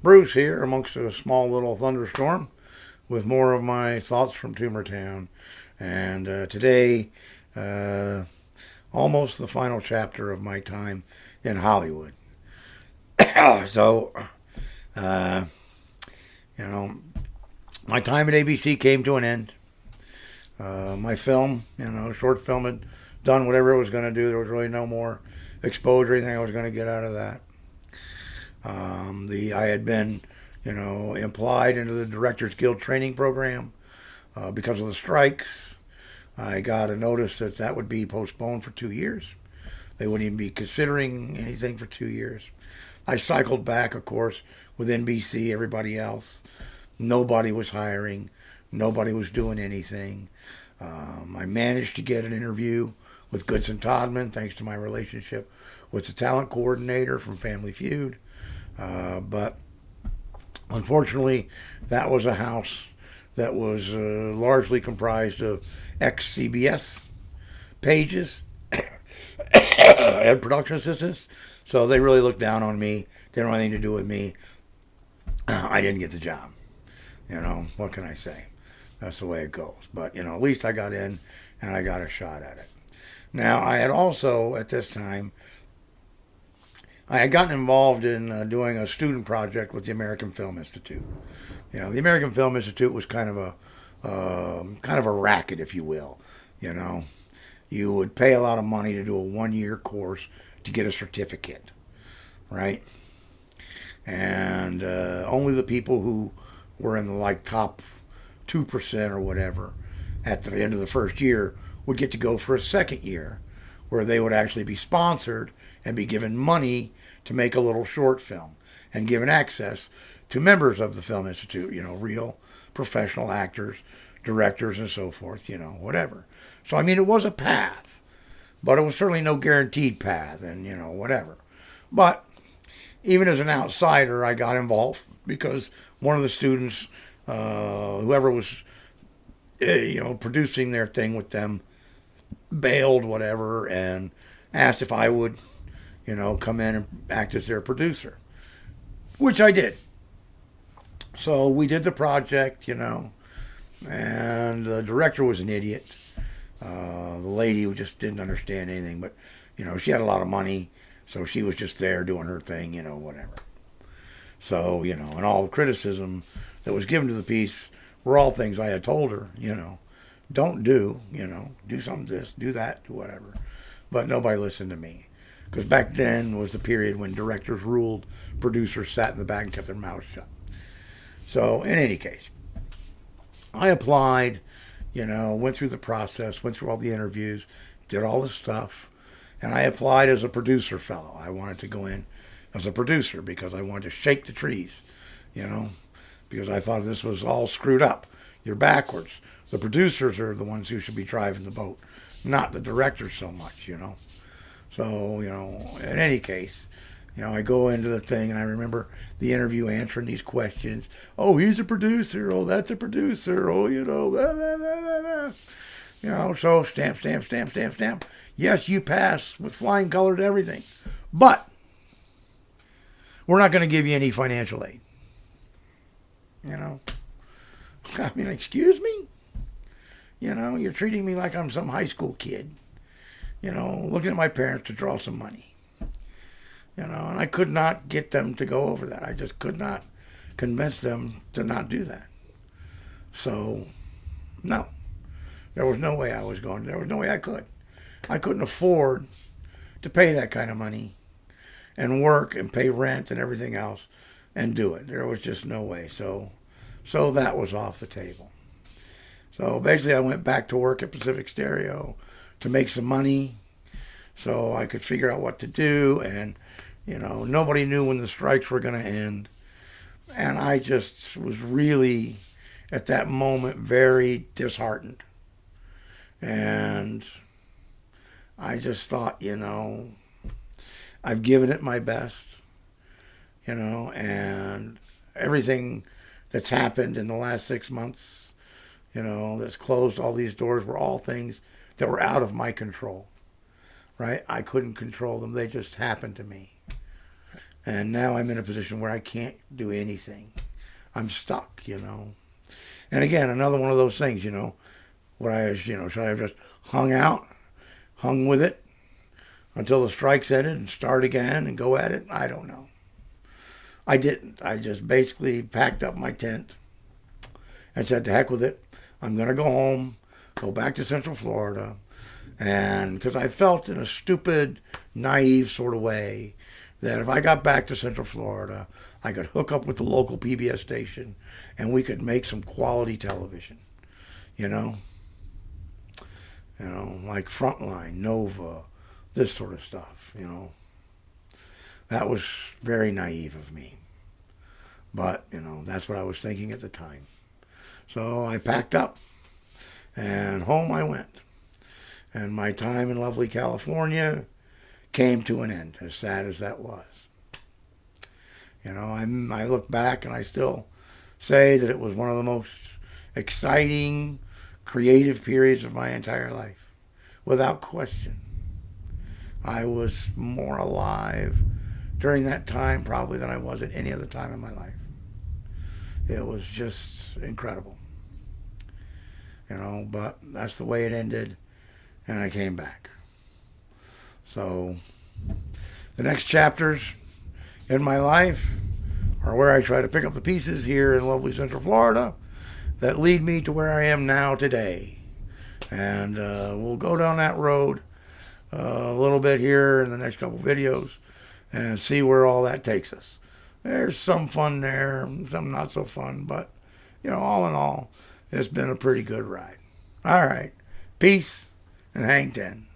Bruce here amongst a small little thunderstorm with more of my thoughts from Tumortown. And today, uh, almost the final chapter of my time in Hollywood. so, uh, you know, my time at ABC came to an end. My film, short film had done whatever it was going to do. There was really no more exposure, anything I was going to get out of that. I had been, implied into the Directors Guild training program because of the strikes. I got a notice that that would be postponed for 2 years. They wouldn't even be considering anything for 2 years. I cycled back, of course, with NBC, everybody else. Nobody was hiring. Nobody was doing anything. I managed to get an interview with Goodson Todman, thanks to my relationship with the talent coordinator from Family Feud. But unfortunately, that was a house that was largely comprised of ex-CBS pages and production assistants. So they really looked down on me. Didn't have anything to do with me. I didn't get the job. What can I say? That's the way it goes. But, at least I got in and I got a shot at it. Now, I had also, at this time, I had gotten involved in doing a student project with the American Film Institute. The American Film Institute was kind of a racket, if you will. You would pay a lot of money to do a 1-year course to get a certificate, right? And only the people who were in the top 2% or whatever at the end of the first year would get to go for a second year, where they would actually be sponsored and be given money to make a little short film and given access to members of the Film Institute, real professional actors, directors, and so forth, whatever. So, it was a path, but it was certainly no guaranteed path, and, whatever. But even as an outsider, I got involved because one of the students, whoever was, producing their thing with them, bailed, whatever, and asked if I would, come in and act as their producer, which I did. So we did the project, and the director was an idiot. The lady who just didn't understand anything, but, she had a lot of money, so she was just there doing her thing, whatever. So, and all the criticism that was given to the piece were all things I had told her, don't do, do something this, do that, do whatever. But nobody listened to me. Because back then was the period when directors ruled, producers sat in the back and kept their mouths shut. So, in any case, I applied, went through the process, went through all the interviews, did all the stuff, and I applied as a producer fellow. I wanted to go in as a producer because I wanted to shake the trees, because I thought this was all screwed up. You're backwards. The producers are the ones who should be driving the boat, not the directors so much, So, in any case, I go into the thing and I remember the interview answering these questions. Oh, he's a producer. Oh, that's a producer. Oh, blah, blah, blah, blah. So stamp, stamp, stamp, stamp, stamp. Yes, you pass with flying colors and everything. But we're not going to give you any financial aid. Excuse me? You're treating me like I'm some high school kid. Looking at my parents to draw some money. And I could not get them to go over that. I just could not convince them to not do that. So, no. There was no way I was going. There was no way I could. I couldn't afford to pay that kind of money and work and pay rent and everything else and do it. There was just no way. So that was off the table. So basically I went back to work at Pacific Stereo to make some money so I could figure out what to do. And, nobody knew when the strikes were going to end. And I just was really, at that moment, very disheartened. And I just thought, I've given it my best, and everything that's happened in the last 6 months, that's closed all these doors were all things that were out of my control, right? I couldn't control them. They just happened to me. And now I'm in a position where I can't do anything. I'm stuck, you know. And again, another one of those things, you know, what should I have just hung with it until the strikes ended and start again and go at it? I don't know. I didn't. I just basically packed up my tent and said, to heck with it. I'm going to go home, go back to Central Florida. And because I felt in a stupid, naive sort of way that if I got back to Central Florida, I could hook up with the local PBS station and we could make some quality television, you know? You know, like Frontline, Nova, this sort of stuff, you know. That was very naive of me. But, you know, that's what I was thinking at the time. So I packed up and home I went. And my time in lovely California came to an end, as sad as that was. You know, I look back and I still say that it was one of the most exciting, creative periods of my entire life, without question. I was more alive during that time probably than I was at any other time in my life. It was just incredible. You know, but that's the way it ended, and I came back. So the next chapters in my life are where I try to pick up the pieces here in lovely Central Florida that lead me to where I am now today. And we'll go down that road a little bit here in the next couple videos and see where all that takes us. There's some fun there, some not so fun, but, you know, all in all, it's been a pretty good ride. All right. Peace and hang 10.